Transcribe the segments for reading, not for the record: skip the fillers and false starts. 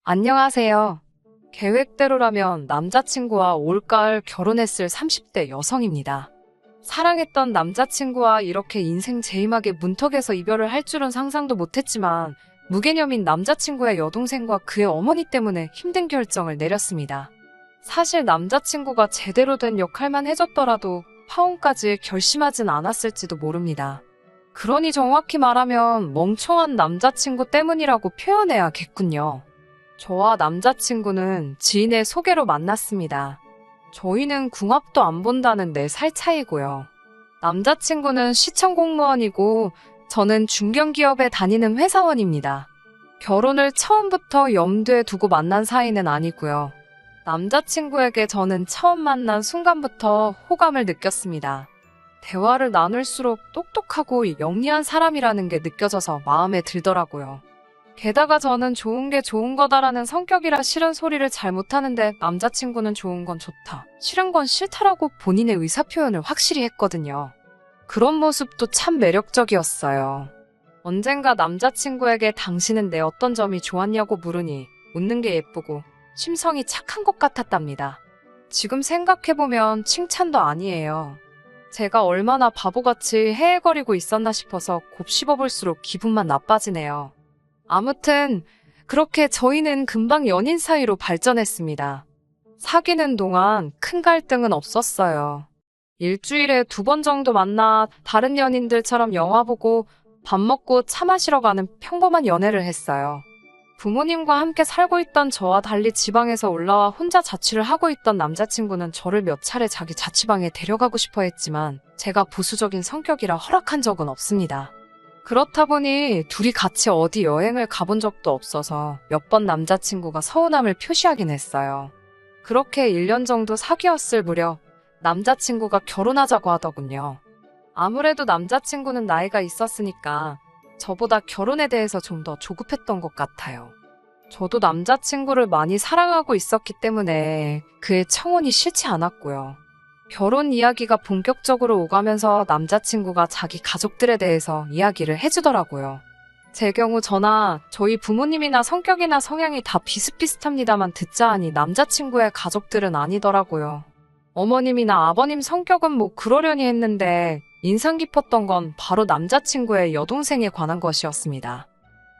안녕하세요. 계획대로라면 남자친구와 올가을 결혼했을 30대 여성입니다. 사랑했던 남자친구와 이렇게 인생 제임하게 문턱에서 이별을 할 줄은 상상도 못했지만 무개념인 남자친구의 여동생과 그의 어머니 때문에 힘든 결정을 내렸습니다. 사실 남자친구가 제대로 된 역할만 해줬더라도 파혼까지 결심하진 않았을지도 모릅니다. 그러니 정확히 말하면 멍청한 남자친구 때문이라고 표현해야겠군요. 저와 남자친구는 지인의 소개로 만났습니다. 저희는 궁합도 안 본다는 4살 차이고요. 남자친구는 시청 공무원이고 저는 중견기업에 다니는 회사원입니다. 결혼을 처음부터 염두에 두고 만난 사이는 아니고요. 남자친구에게 저는 처음 만난 순간부터 호감을 느꼈습니다. 대화를 나눌수록 똑똑하고 영리한 사람이라는 게 느껴져서 마음에 들더라고요. 게다가 저는 좋은 게 좋은 거다라는 성격이라 싫은 소리를 잘 못하는데 남자친구는 좋은 건 좋다, 싫은 건 싫다라고 본인의 의사표현을 확실히 했거든요. 그런 모습도 참 매력적이었어요. 언젠가 남자친구에게 당신은 내 어떤 점이 좋았냐고 물으니 웃는 게 예쁘고 심성이 착한 것 같았답니다. 지금 생각해보면 칭찬도 아니에요. 제가 얼마나 바보같이 헤헤거리고 있었나 싶어서 곱씹어볼수록 기분만 나빠지네요. 아무튼 그렇게 저희는 금방 연인 사이로 발전했습니다. 사귀는 동안 큰 갈등은 없었어요. 일주일에 2번 정도 만나 다른 연인들처럼 영화 보고 밥 먹고 차 마시러 가는 평범한 연애를 했어요. 부모님과 함께 살고 있던 저와 달리 지방에서 올라와 혼자 자취를 하고 있던 남자친구는 저를 몇 차례 자기 자취방에 데려가고 싶어 했지만 제가 보수적인 성격이라 허락한 적은 없습니다. 그렇다 보니 둘이 같이 어디 여행을 가본 적도 없어서 몇 번 남자친구가 서운함을 표시하긴 했어요. 그렇게 1년 정도 사귀었을 무렵 남자친구가 결혼하자고 하더군요. 아무래도 남자친구는 나이가 있었으니까 저보다 결혼에 대해서 좀 더 조급했던 것 같아요. 저도 남자친구를 많이 사랑하고 있었기 때문에 그의 청혼이 싫지 않았고요. 결혼 이야기가 본격적으로 오가면서 남자친구가 자기 가족들에 대해서 이야기를 해주더라고요. 제 경우 저나 저희 부모님이나 성격이나 성향이 다 비슷비슷합니다만 듣자 하니 남자친구의 가족들은 아니더라고요. 어머님이나 아버님 성격은 뭐 그러려니 했는데 인상 깊었던 건 바로 남자친구의 여동생에 관한 것이었습니다.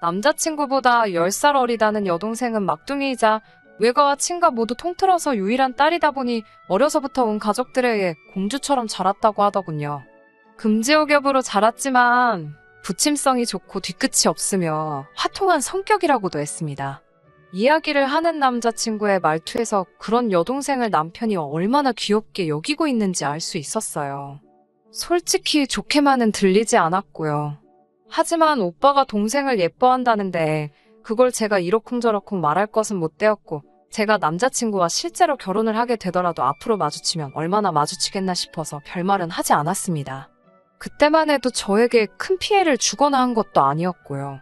남자친구보다 10살 어리다는 여동생은 막둥이이자 외가와 친가 모두 통틀어서 유일한 딸이다 보니 어려서부터 온 가족들에게 공주처럼 자랐다고 하더군요. 금지옥엽으로 자랐지만 부침성이 좋고 뒤끝이 없으며 화통한 성격이라고도 했습니다. 이야기를 하는 남자친구의 말투에서 그런 여동생을 남편이 얼마나 귀엽게 여기고 있는지 알 수 있었어요. 솔직히 좋게만은 들리지 않았고요. 하지만 오빠가 동생을 예뻐한다는데 그걸 제가 이러쿵저러쿵 말할 것은 못 되었고 제가 남자친구와 실제로 결혼을 하게 되더라도 앞으로 마주치면 얼마나 마주치겠나 싶어서 별말은 하지 않았습니다. 그때만 해도 저에게 큰 피해를 주거나 한 것도 아니었고요.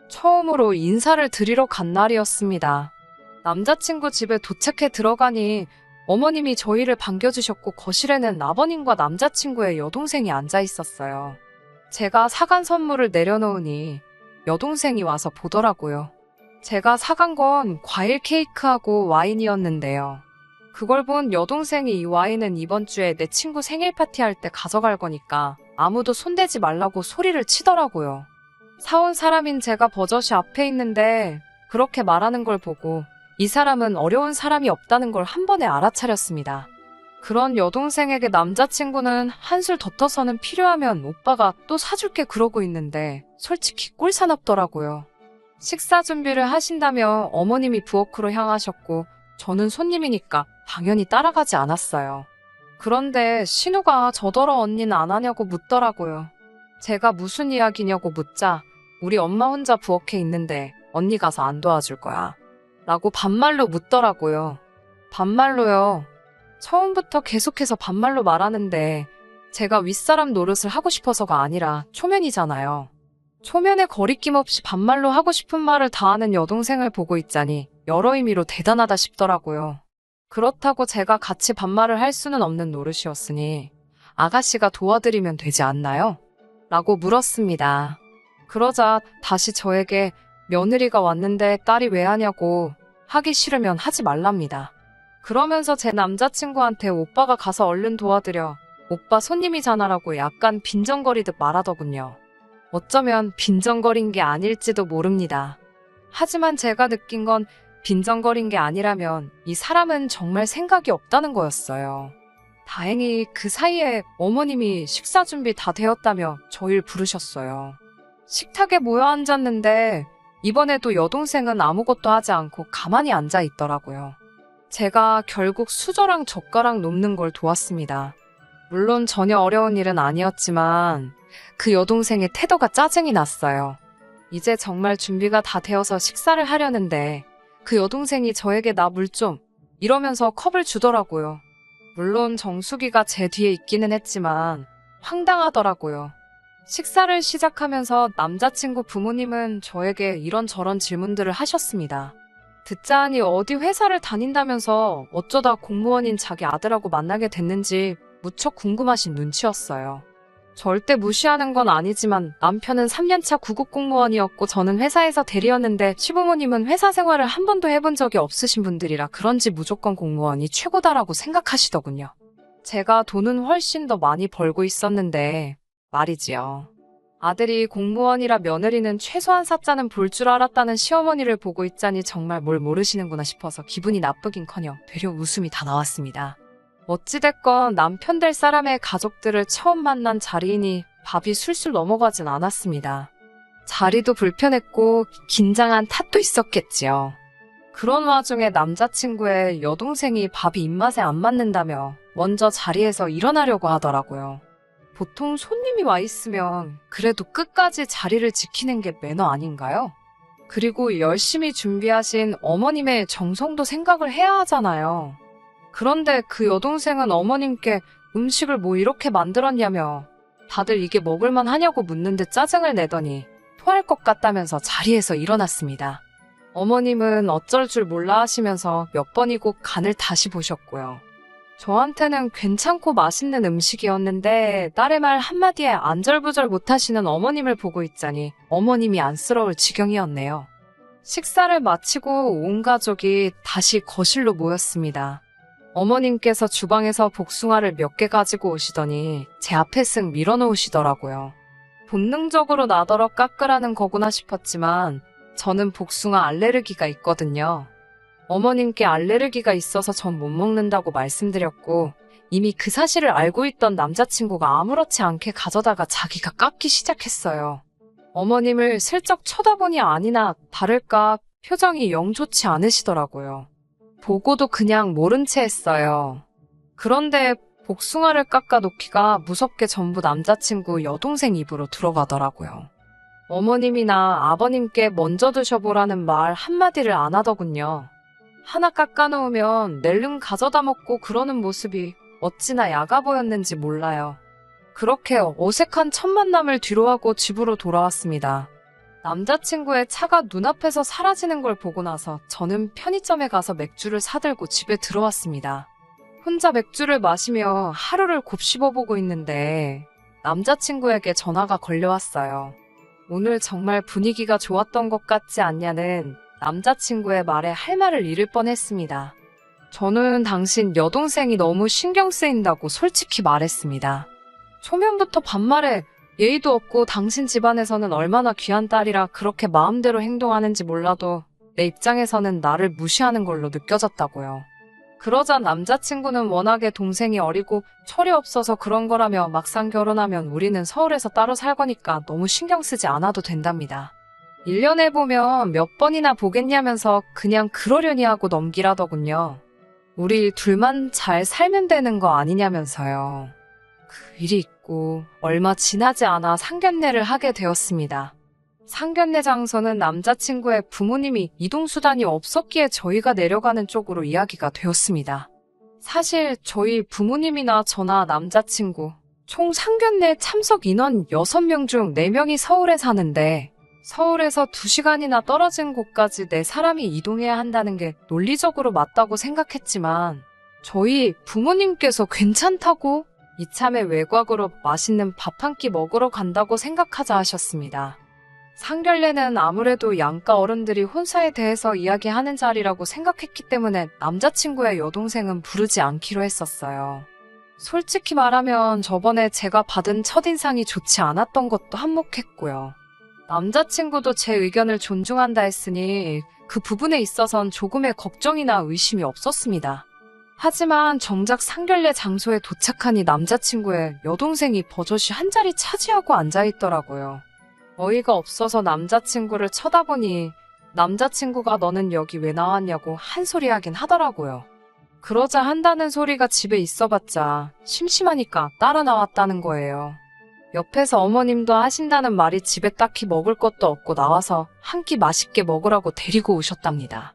처음으로 인사를 드리러 간 날이었습니다. 남자친구 집에 도착해 들어가니 어머님이 저희를 반겨주셨고 거실에는 아버님과 남자친구의 여동생이 앉아 있었어요. 제가 사간 선물을 내려놓으니 여동생이 와서 보더라고요. 제가 사간 건 과일 케이크하고 와인이었는데요. 그걸 본 여동생이 이 와인은 이번 주에 내 친구 생일 파티할 때 가져갈 거니까 아무도 손대지 말라고 소리를 치더라고요. 사온 사람인 제가 버젓이 앞에 있는데 그렇게 말하는 걸 보고 이 사람은 어려운 사람이 없다는 걸 한 번에 알아차렸습니다. 그런 여동생에게 남자친구는 한술 더 떠서는 필요하면 오빠가 또 사줄게 그러고 있는데 솔직히 꼴사납더라고요. 식사 준비를 하신다며 어머님이 부엌으로 향하셨고 저는 손님이니까 당연히 따라가지 않았어요. 그런데 신우가 저더러 언니는 안 하냐고 묻더라고요. 제가 무슨 이야기냐고 묻자 우리 엄마 혼자 부엌에 있는데 언니 가서 안 도와줄 거야 라고 반말로 묻더라고요. 반말로요. 처음부터 계속해서 반말로 말하는데 제가 윗사람 노릇을 하고 싶어서가 아니라 초면이잖아요. 초면에 거리낌 없이 반말로 하고 싶은 말을 다 하는 여동생을 보고 있자니 여러 의미로 대단하다 싶더라고요. 그렇다고 제가 같이 반말을 할 수는 없는 노릇이었으니 아가씨가 도와드리면 되지 않나요? 라고 물었습니다. 그러자 다시 저에게 며느리가 왔는데 딸이 왜 하냐고 하기 싫으면 하지 말랍니다. 그러면서 제 남자친구한테 오빠가 가서 얼른 도와드려. 오빠 손님이잖아라고 약간 빈정거리듯 말하더군요. 어쩌면 빈정거린 게 아닐지도 모릅니다. 하지만 제가 느낀 건 빈정거린 게 아니라면 이 사람은 정말 생각이 없다는 거였어요. 다행히 그 사이에 어머님이 식사 준비 다 되었다며 저희를 부르셨어요. 식탁에 모여 앉았는데 이번에도 여동생은 아무것도 하지 않고 가만히 앉아 있더라고요. 제가 결국 수저랑 젓가락 놓는 걸 도왔습니다. 물론 전혀 어려운 일은 아니었지만 그 여동생의 태도가 짜증이 났어요. 이제 정말 준비가 다 되어서 식사를 하려는데 그 여동생이 저에게 나 물 좀 이러면서 컵을 주더라고요. 물론 정수기가 제 뒤에 있기는 했지만 황당하더라고요. 식사를 시작하면서 남자친구 부모님은 저에게 이런저런 질문들을 하셨습니다. 듣자 하니 어디 회사를 다닌다면서 어쩌다 공무원인 자기 아들하고 만나게 됐는지 무척 궁금하신 눈치였어요. 절대 무시하는 건 아니지만 남편은 3년차 구급 공무원이었고 저는 회사에서 대리였는데 시부모님은 회사 생활을 한 번도 해본 적이 없으신 분들이라 그런지 무조건 공무원이 최고다라고 생각하시더군요. 제가 돈은 훨씬 더 많이 벌고 있었는데 말이지요. 아들이 공무원이라 며느리는 최소한 사자는 볼 줄 알았다는 시어머니를 보고 있자니 정말 뭘 모르시는구나 싶어서 기분이 나쁘긴커녕 되려 웃음이 다 나왔습니다. 어찌됐건 남편 될 사람의 가족들을 처음 만난 자리이니 밥이 술술 넘어가진 않았습니다. 자리도 불편했고 긴장한 탓도 있었겠지요. 그런 와중에 남자친구의 여동생이 밥이 입맛에 안 맞는다며 먼저 자리에서 일어나려고 하더라고요. 보통 손님이 와 있으면 그래도 끝까지 자리를 지키는 게 매너 아닌가요? 그리고 열심히 준비하신 어머님의 정성도 생각을 해야 하잖아요. 그런데 그 여동생은 어머님께 음식을 뭐 이렇게 만들었냐며 다들 이게 먹을만 하냐고 묻는데 짜증을 내더니 토할 것 같다면서 자리에서 일어났습니다. 어머님은 어쩔 줄 몰라 하시면서 몇 번이고 간을 다시 보셨고요. 저한테는 괜찮고 맛있는 음식이었는데 딸의 말 한마디에 안절부절 못하시는 어머님을 보고 있자니 어머님이 안쓰러울 지경이었네요. 식사를 마치고 온 가족이 다시 거실로 모였습니다. 어머님께서 주방에서 복숭아를 몇 개 가지고 오시더니 제 앞에 쓱 밀어놓으시더라고요. 본능적으로 나더러 깎으라는 거구나 싶었지만 저는 복숭아 알레르기가 있거든요. 어머님께 알레르기가 있어서 전 못 먹는다고 말씀드렸고 이미 그 사실을 알고 있던 남자친구가 아무렇지 않게 가져다가 자기가 깎기 시작했어요. 어머님을 슬쩍 쳐다보니 아니나 다를까 표정이 영 좋지 않으시더라고요. 보고도 그냥 모른 채 했어요. 그런데 복숭아를 깎아 놓기가 무섭게 전부 남자친구 여동생 입으로 들어가더라고요. 어머님이나 아버님께 먼저 드셔보라는 말 한마디를 안 하더군요. 하나 깎아놓으면 낼름 가져다 먹고 그러는 모습이 어찌나 야가 보였는지 몰라요. 그렇게 어색한 첫 만남을 뒤로하고 집으로 돌아왔습니다. 남자친구의 차가 눈앞에서 사라지는 걸 보고 나서 저는 편의점에 가서 맥주를 사들고 집에 들어왔습니다. 혼자 맥주를 마시며 하루를 곱씹어보고 있는데 남자친구에게 전화가 걸려왔어요. 오늘 정말 분위기가 좋았던 것 같지 않냐는 남자친구의 말에 할 말을 잃을 뻔했습니다. 저는 당신 여동생이 너무 신경 쓰인다고 솔직히 말했습니다. 초면부터 반말에 예의도 없고 당신 집안에서는 얼마나 귀한 딸이라 그렇게 마음대로 행동하는지 몰라도 내 입장에서는 나를 무시하는 걸로 느껴졌다고요. 그러자 남자친구는 워낙에 동생이 어리고 철이 없어서 그런 거라며 막상 결혼하면 우리는 서울에서 따로 살 거니까 너무 신경 쓰지 않아도 된답니다. 1년에 보면 몇 번이나 보겠냐면서 그냥 그러려니 하고 넘기라더군요. 우리 둘만 잘 살면 되는 거 아니냐면서요. 그 일이 있고 얼마 지나지 않아 상견례를 하게 되었습니다. 상견례 장소는 남자친구의 부모님이 이동수단이 없었기에 저희가 내려가는 쪽으로 이야기가 되었습니다. 사실 저희 부모님이나 저나 남자친구 총 상견례 참석 인원 6명 중 4명이 서울에 사는데 서울에서 2시간이나 떨어진 곳까지 4사람이 이동해야 한다는 게 논리적으로 맞다고 생각했지만 저희 부모님께서 괜찮다고 이참에 외곽으로 맛있는 밥 한 끼 먹으러 간다고 생각하자 하셨습니다. 상견례는 아무래도 양가 어른들이 혼사에 대해서 이야기하는 자리라고 생각했기 때문에 남자친구의 여동생은 부르지 않기로 했었어요. 솔직히 말하면 저번에 제가 받은 첫인상이 좋지 않았던 것도 한몫했고요. 남자친구도 제 의견을 존중한다 했으니 그 부분에 있어선 조금의 걱정이나 의심이 없었습니다. 하지만 정작 상견례 장소에 도착하니 남자친구의 여동생이 버젓이 한 자리 차지하고 앉아있더라고요. 어이가 없어서 남자친구를 쳐다보니 남자친구가 너는 여기 왜 나왔냐고 한 소리 하긴 하더라고요. 그러자 한다는 소리가 집에 있어봤자 심심하니까 따라 나왔다는 거예요. 옆에서 어머님도 하신다는 말이 집에 딱히 먹을 것도 없고 나와서 한 끼 맛있게 먹으라고 데리고 오셨답니다.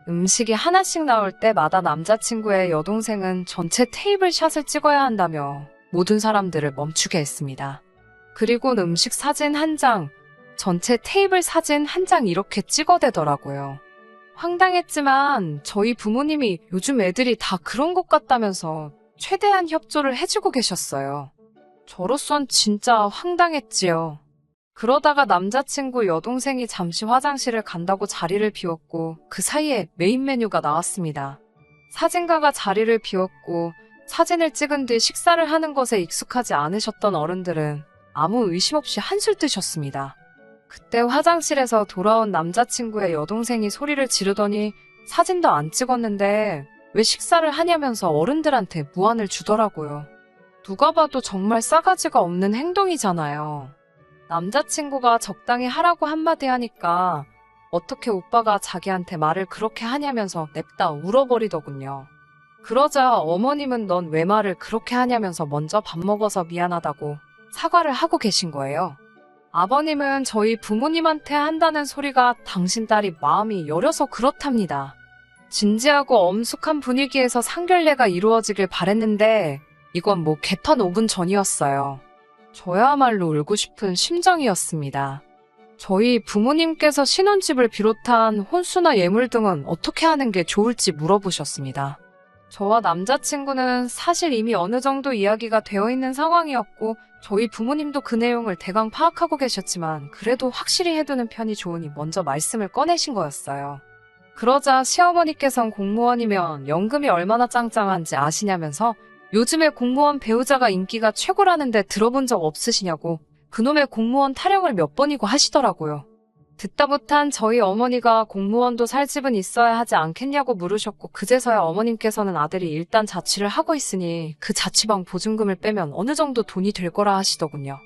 음식이 하나씩 나올 때마다 남자친구의 여동생은 전체 테이블 샷을 찍어야 한다며 모든 사람들을 멈추게 했습니다. 그리고는 음식 사진 한 장, 전체 테이블 사진 한 장 이렇게 찍어대더라고요. 황당했지만 저희 부모님이 요즘 애들이 다 그런 것 같다면서 최대한 협조를 해주고 계셨어요. 저로선 진짜 황당했지요. 그러다가 남자친구 여동생이 잠시 화장실을 간다고 자리를 비웠고 그 사이에 메인 메뉴가 나왔습니다. 사진가가 자리를 비웠고 사진을 찍은 뒤 식사를 하는 것에 익숙하지 않으셨던 어른들은 아무 의심 없이 한술 뜨셨습니다. 그때 화장실에서 돌아온 남자친구의 여동생이 소리를 지르더니 사진도 안 찍었는데 왜 식사를 하냐면서 어른들한테 무안을 주더라고요. 누가 봐도 정말 싸가지가 없는 행동이잖아요. 남자친구가 적당히 하라고 한마디 하니까 어떻게 오빠가 자기한테 말을 그렇게 하냐면서 냅다 울어버리더군요. 그러자 어머님은 넌 왜 말을 그렇게 하냐면서 먼저 밥 먹어서 미안하다고 사과를 하고 계신 거예요. 아버님은 저희 부모님한테 한다는 소리가 당신 딸이 마음이 여려서 그렇답니다. 진지하고 엄숙한 분위기에서 상견례가 이루어지길 바랬는데 이건 뭐 개편 5분 전이었어요. 저야말로 울고 싶은 심정이었습니다. 저희 부모님께서 신혼집을 비롯한 혼수나 예물 등은 어떻게 하는 게 좋을지 물어보셨습니다. 저와 남자친구는 사실 이미 어느 정도 이야기가 되어 있는 상황이었고 저희 부모님도 그 내용을 대강 파악하고 계셨지만 그래도 확실히 해두는 편이 좋으니 먼저 말씀을 꺼내신 거였어요. 그러자 시어머니께선 공무원이면 연금이 얼마나 짱짱한지 아시냐면서 요즘에 공무원 배우자가 인기가 최고라는데 들어본 적 없으시냐고 그놈의 공무원 타령을 몇 번이고 하시더라고요. 듣다 못한 저희 어머니가 공무원도 살 집은 있어야 하지 않겠냐고 물으셨고 그제서야 어머님께서는 아들이 일단 자취를 하고 있으니 그 자취방 보증금을 빼면 어느 정도 돈이 될 거라 하시더군요.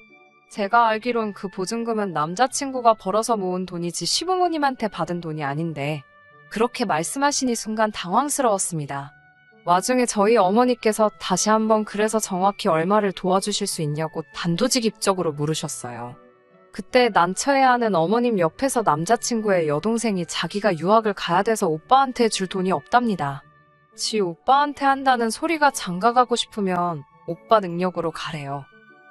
제가 알기론 그 보증금은 남자친구가 벌어서 모은 돈이지 시부모님한테 받은 돈이 아닌데 그렇게 말씀하시니 순간 당황스러웠습니다. 와중에 저희 어머니께서 다시 한번 그래서 정확히 얼마를 도와주실 수 있냐고 단도직입적으로 물으셨어요. 그때 난처해야 하는 어머님 옆에서 남자친구의 여동생이 자기가 유학을 가야 돼서 오빠한테 줄 돈이 없답니다. 지 오빠한테 한다는 소리가 장가가고 싶으면 오빠 능력으로 가래요.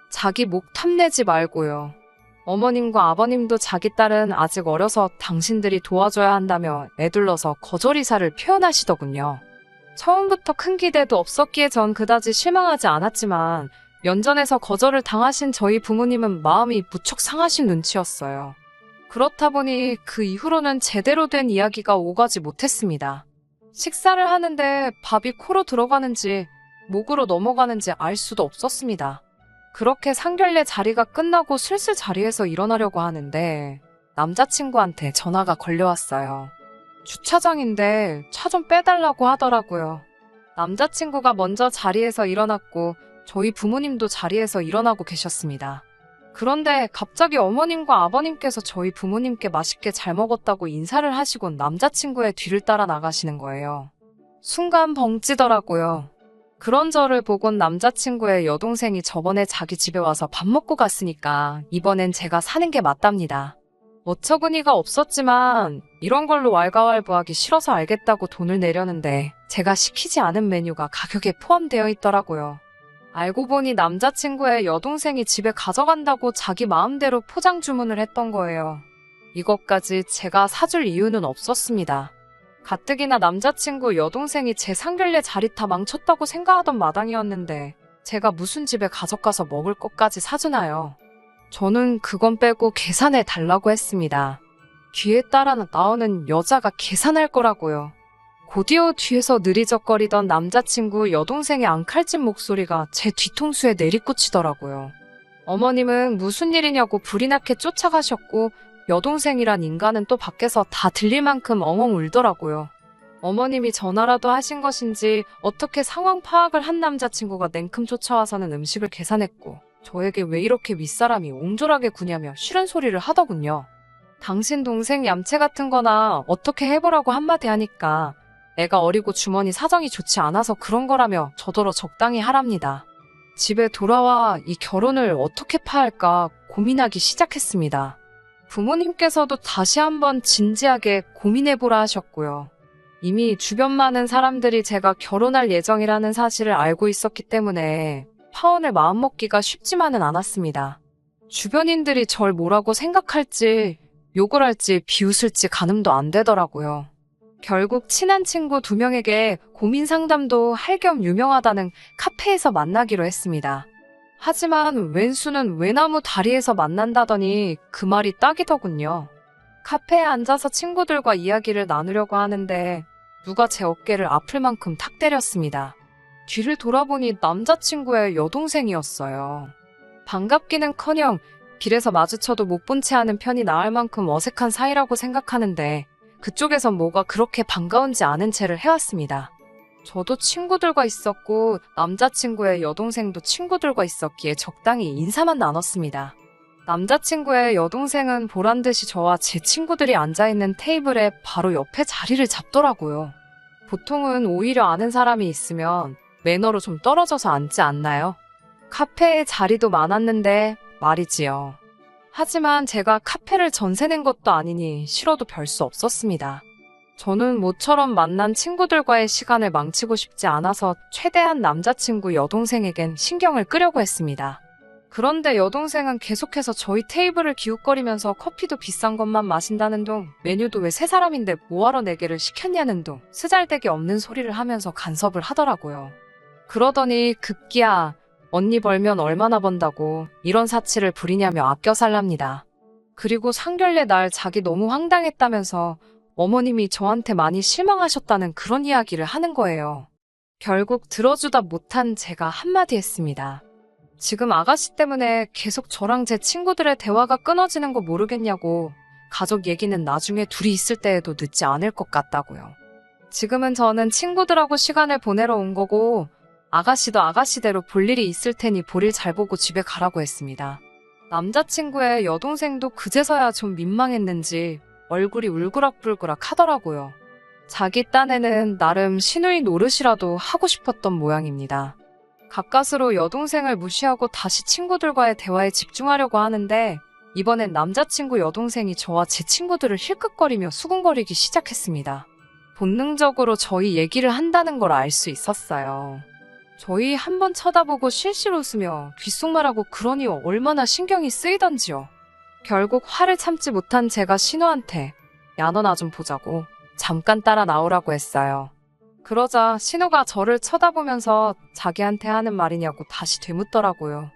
자기 목 탐내지 말고요. 어머님과 아버님도 자기 딸은 아직 어려서 당신들이 도와줘야 한다며 애둘러서 거절 의사를 표현하시더군요. 처음부터 큰 기대도 없었기에 전 그다지 실망하지 않았지만 면전에서 거절을 당하신 저희 부모님은 마음이 무척 상하신 눈치였어요. 그렇다 보니 그 이후로는 제대로 된 이야기가 오가지 못했습니다. 식사를 하는데 밥이 코로 들어가는지 목으로 넘어가는지 알 수도 없었습니다. 그렇게 상견례 자리가 끝나고 슬슬 자리에서 일어나려고 하는데 남자친구한테 전화가 걸려왔어요. 주차장인데 차 좀 빼달라고 하더라고요. 남자친구가 먼저 자리에서 일어났고 저희 부모님도 자리에서 일어나고 계셨습니다. 그런데 갑자기 어머님과 아버님께서 저희 부모님께 맛있게 잘 먹었다고 인사를 하시곤 남자친구의 뒤를 따라 나가시는 거예요. 순간 벙찌더라고요. 그런 저를 보곤 남자친구의 여동생이 저번에 자기 집에 와서 밥 먹고 갔으니까 이번엔 제가 사는 게 맞답니다. 어처구니가 없었지만 이런 걸로 왈가왈부하기 싫어서 알겠다고 돈을 내려는데 제가 시키지 않은 메뉴가 가격에 포함되어 있더라고요. 알고 보니 남자친구의 여동생이 집에 가져간다고 자기 마음대로 포장 주문을 했던 거예요. 이것까지 제가 사줄 이유는 없었습니다. 가뜩이나 남자친구 여동생이 제 상견례 자리 다 망쳤다고 생각하던 마당이었는데 제가 무슨 집에 가져가서 먹을 것까지 사주나요. 저는 그건 빼고 계산해 달라고 했습니다. 뒤에 따라 나오는 여자가 계산할 거라고요. 곧이어 뒤에서 느리적거리던 남자친구 여동생의 앙칼진 목소리가 제 뒤통수에 내리꽂히더라고요. 어머님은 무슨 일이냐고 불이 나게 쫓아가셨고 여동생이란 인간은 또 밖에서 다 들릴 만큼 엉엉 울더라고요. 어머님이 전화라도 하신 것인지 어떻게 상황 파악을 한 남자친구가 냉큼 쫓아와서는 음식을 계산했고 저에게 왜 이렇게 윗사람이 옹졸하게 구냐며 싫은 소리를 하더군요. 당신 동생 얌체 같은 거나 어떻게 해보라고 한마디 하니까 애가 어리고 주머니 사정이 좋지 않아서 그런 거라며 저더러 적당히 하랍니다. 집에 돌아와 이 결혼을 어떻게 파할까 고민하기 시작했습니다. 부모님께서도 다시 한번 진지하게 고민해보라 하셨고요. 이미 주변 많은 사람들이 제가 결혼할 예정이라는 사실을 알고 있었기 때문에 파혼을 마음먹기가 쉽지만은 않았습니다. 주변인들이 절 뭐라고 생각할지, 욕을 할지, 비웃을지 가늠도 안 되더라고요. 결국 친한 친구 2명에게 고민 상담도 할 겸 유명하다는 카페에서 만나기로 했습니다. 하지만 왼수는 외나무 다리에서 만난다더니 그 말이 딱이더군요. 카페에 앉아서 친구들과 이야기를 나누려고 하는데 누가 제 어깨를 아플 만큼 탁 때렸습니다. 뒤를 돌아보니 남자친구의 여동생이었어요. 반갑기는커녕 길에서 마주쳐도 못 본 채 하는 편이 나을 만큼 어색한 사이라고 생각하는데 그쪽에선 뭐가 그렇게 반가운지 아는 채를 해왔습니다. 저도 친구들과 있었고 남자친구의 여동생도 친구들과 있었기에 적당히 인사만 나눴습니다. 남자친구의 여동생은 보란듯이 저와 제 친구들이 앉아있는 테이블에 바로 옆에 자리를 잡더라고요. 보통은 오히려 아는 사람이 있으면 매너로 좀 떨어져서 앉지 않나요? 카페에 자리도 많았는데 말이지요. 하지만 제가 카페를 전세 낸 것도 아니니 싫어도 별 수 없었습니다. 저는 모처럼 만난 친구들과의 시간을 망치고 싶지 않아서 최대한 남자친구 여동생에겐 신경을 끄려고 했습니다. 그런데 여동생은 계속해서 저희 테이블을 기웃거리면서 커피도 비싼 것만 마신다는 둥, 메뉴도 왜 세 사람인데 뭐하러 4개를 시켰냐는 둥, 쓰잘데기 없는 소리를 하면서 간섭을 하더라고요. 그러더니 급기야 언니 벌면 얼마나 번다고 이런 사치를 부리냐며 아껴 살랍니다. 그리고 상견례 날 자기 너무 황당했다면서 어머님이 저한테 많이 실망하셨다는 그런 이야기를 하는 거예요. 결국 들어주다 못한 제가 한마디 했습니다. 지금 아가씨 때문에 계속 저랑 제 친구들의 대화가 끊어지는 거 모르겠냐고. 가족 얘기는 나중에 둘이 있을 때에도 늦지 않을 것 같다고요. 지금은 저는 친구들하고 시간을 보내러 온 거고 아가씨도 아가씨대로 볼 일이 있을 테니 볼일 잘 보고 집에 가라고 했습니다. 남자친구의 여동생도 그제서야 좀 민망했는지 얼굴이 울그락불그락 하더라고요. 자기 딴에는 나름 시누이 노릇이라도 하고 싶었던 모양입니다. 가까스로 여동생을 무시하고 다시 친구들과의 대화에 집중하려고 하는데 이번엔 남자친구 여동생이 저와 제 친구들을 힐끗거리며 수군거리기 시작했습니다. 본능적으로 저희 얘기를 한다는 걸 알 수 있었어요. 저희 한번 쳐다보고 실실 웃으며 귓속말하고 그러니 얼마나 신경이 쓰이던지요. 결국 화를 참지 못한 제가 신우한테 야 너 나 좀 보자고 잠깐 따라 나오라고 했어요. 그러자 신우가 저를 쳐다보면서 자기한테 하는 말이냐고 다시 되묻더라고요.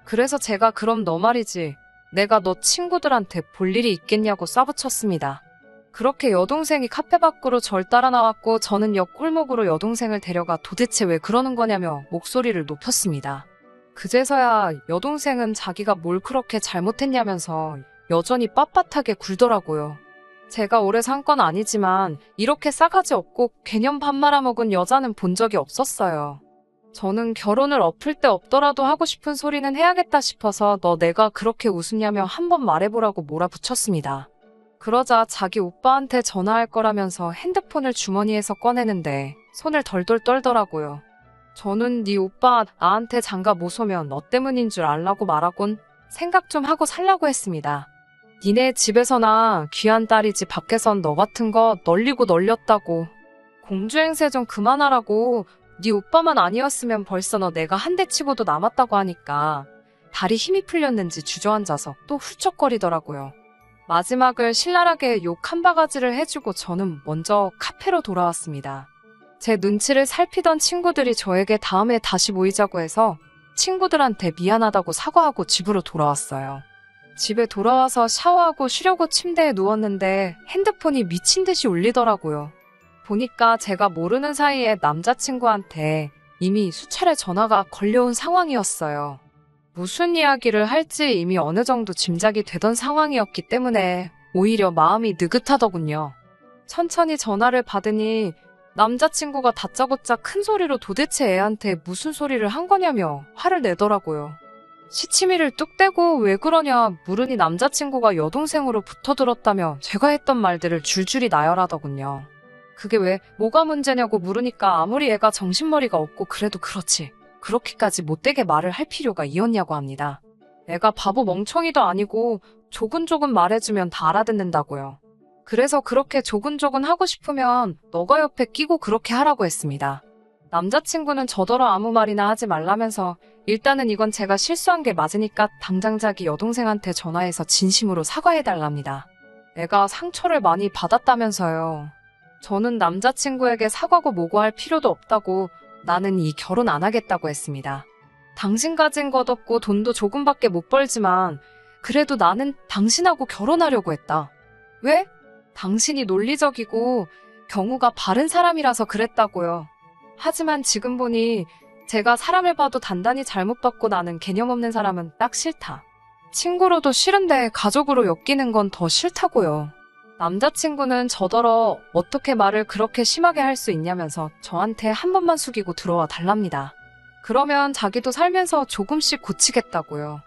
그래서 제가 그럼 너 말이지 내가 너 친구들한테 볼 일이 있겠냐고 쏴붙였습니다. 그렇게 여동생이 카페 밖으로 절 따라 나왔고 저는 옆 골목으로 여동생을 데려가 도대체 왜 그러는 거냐며 목소리를 높였습니다. 그제서야 여동생은 자기가 뭘 그렇게 잘못했냐면서 여전히 빳빳하게 굴더라고요. 제가 오래 산 건 아니지만 이렇게 싸가지 없고 개념 밥 말아먹은 여자는 본 적이 없었어요. 저는 결혼을 엎을 때 없더라도 하고 싶은 소리는 해야겠다 싶어서 너 내가 그렇게 웃으냐며 한번 말해보라고 몰아붙였습니다. 그러자 자기 오빠한테 전화할 거라면서 핸드폰을 주머니에서 꺼내는데 손을 덜덜 떨더라고요. 저는 네 오빠 나한테 장가 못 오면 너 때문인 줄 알라고 말하곤 생각 좀 하고 살라고 했습니다. 니네 집에서나 귀한 딸이지 밖에선 너 같은 거 널리고 널렸다고. 공주행세 좀 그만하라고. 네 오빠만 아니었으면 벌써 너 내가 한 대 치고도 남았다고 하니까 다리 힘이 풀렸는지 주저앉아서 또 훌쩍거리더라고요. 마지막을 신랄하게 욕 한 바가지를 해주고 저는 먼저 카페로 돌아왔습니다. 제 눈치를 살피던 친구들이 저에게 다음에 다시 모이자고 해서 친구들한테 미안하다고 사과하고 집으로 돌아왔어요. 집에 돌아와서 샤워하고 쉬려고 침대에 누웠는데 핸드폰이 미친 듯이 울리더라고요. 보니까 제가 모르는 사이에 남자친구한테 이미 수차례 전화가 걸려온 상황이었어요. 무슨 이야기를 할지 이미 어느 정도 짐작이 되던 상황이었기 때문에 오히려 마음이 느긋하더군요. 천천히 전화를 받으니 남자친구가 다짜고짜 큰 소리로 도대체 애한테 무슨 소리를 한 거냐며 화를 내더라고요. 시치미를 뚝 떼고 왜 그러냐 물으니 남자친구가 여동생으로 붙어들었다며 제가 했던 말들을 줄줄이 나열하더군요. 그게 왜 뭐가 문제냐고 물으니까 아무리 애가 정신머리가 없고 그래도 그렇지 그렇게까지 못되게 말을 할 필요가 있었냐고 합니다. 애가 바보 멍청이도 아니고 조근조근 말해주면 다 알아듣는다고요. 그래서 그렇게 조근조근 하고 싶으면 너가 옆에 끼고 그렇게 하라고 했습니다. 남자친구는 저더러 아무 말이나 하지 말라면서 일단은 이건 제가 실수한 게 맞으니까 당장 자기 여동생한테 전화해서 진심으로 사과해달랍니다. 애가 상처를 많이 받았다면서요. 저는 남자친구에게 사과고 뭐고 할 필요도 없다고 나는 이 결혼 안 하겠다고 했습니다. 당신 가진 것 없고 돈도 조금밖에 못 벌지만 그래도 나는 당신하고 결혼하려고 했다. 왜? 당신이 논리적이고 경우가 바른 사람이라서 그랬다고요. 하지만 지금 보니 제가 사람을 봐도 단단히 잘못 봤고 나는 개념 없는 사람은 딱 싫다. 친구로도 싫은데 가족으로 엮이는 건 더 싫다고요. 남자친구는 저더러 어떻게 말을 그렇게 심하게 할 수 있냐면서 저한테 한 번만 숙이고 들어와 달랍니다. 그러면 자기도 살면서 조금씩 고치겠다고요.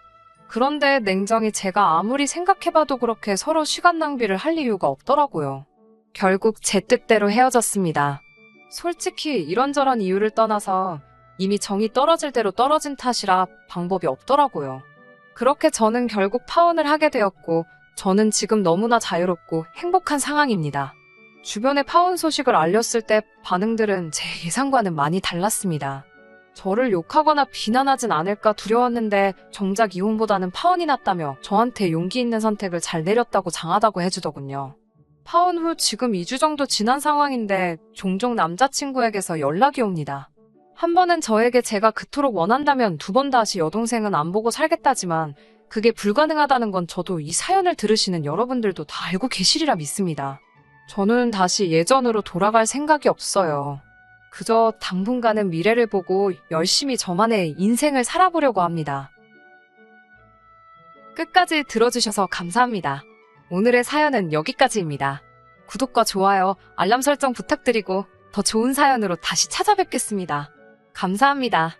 그런데 냉정히 제가 아무리 생각해봐도 그렇게 서로 시간 낭비를 할 이유가 없더라고요. 결국 제 뜻대로 헤어졌습니다. 솔직히 이런저런 이유를 떠나서 이미 정이 떨어질 대로 떨어진 탓이라 방법이 없더라고요. 그렇게 저는 결국 파혼을 하게 되었고 저는 지금 너무나 자유롭고 행복한 상황입니다. 주변에 파혼 소식을 알렸을 때 반응들은 제 예상과는 많이 달랐습니다. 저를 욕하거나 비난하진 않을까 두려웠는데 정작 이혼보다는 파혼이 낫다며 저한테 용기 있는 선택을 잘 내렸다고 장하다고 해주더군요. 파혼 후 지금 2주 정도 지난 상황인데 종종 남자친구에게서 연락이 옵니다. 한 번은 저에게 제가 그토록 원한다면 두 번 다시 여동생은 안 보고 살겠다지만 그게 불가능하다는 건 저도 이 사연을 들으시는 여러분들도 다 알고 계시리라 믿습니다. 저는 다시 예전으로 돌아갈 생각이 없어요. 그저 당분간은 미래를 보고 열심히 저만의 인생을 살아보려고 합니다. 끝까지 들어주셔서 감사합니다. 오늘의 사연은 여기까지입니다. 구독과 좋아요, 알람 설정 부탁드리고 더 좋은 사연으로 다시 찾아뵙겠습니다. 감사합니다.